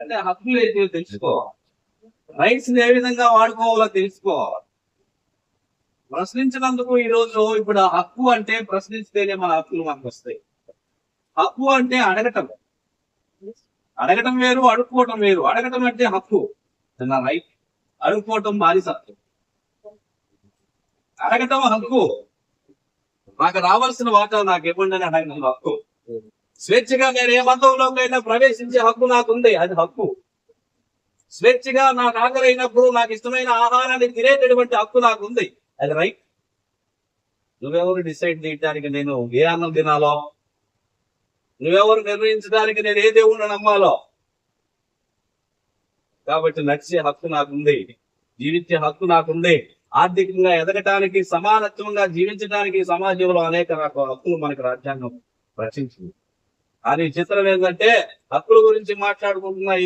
అంటే హక్కులు ఏంటో తెలుసుకోవాలి. రైట్స్ ఏ విధంగా వాడుకోవాలో తెలుసుకోవాలి. ప్రశ్నించినందుకు ఈ రోజు ఇప్పుడు ఆ హక్కు అంటే ప్రశ్నిస్తేనే మన హక్కులు మనకు వస్తాయి. హక్కు అంటే అడగటం. అడగటం వేరు, అడుక్కోవటం వేరు. అడగటం అంటే హక్కు, నా రైట్. అడుక్కోవటం బానిసత్వం. అడగటం హక్కు. నాకు రావాల్సిన వాటా నాకు ఇవ్వండి అని అడగటం హక్కు. స్వేచ్ఛగా నేను ఏ మతంలోకైనా ప్రవేశించే హక్కు నాకుంది, అది హక్కు. స్వేచ్ఛగా నాకు ఆకలి అయినప్పుడు నాకు ఇష్టమైన ఆహారాన్ని తినేటటువంటి హక్కు నాకుంది, అది రైట్. నువ్వెవరు డిసైడ్ చేయడానికి నేను ఏ అన్నం తినాలో? నువ్వెవరు నిర్ణయించడానికి నేను ఏ దేవుణ్ణి నమ్మాలో? కాబట్టి నడిచే హక్కు నాకుంది, జీవించే హక్కు నాకుంది. ఆర్థికంగా ఎదగటానికి, సమానత్వంగా జీవించడానికి సమాజంలో అనేక హక్కులు మనకు రాజ్యాంగం రచించింది. కానీ చిత్రం ఏంటంటే హక్కుల గురించి మాట్లాడుకుంటున్న ఈ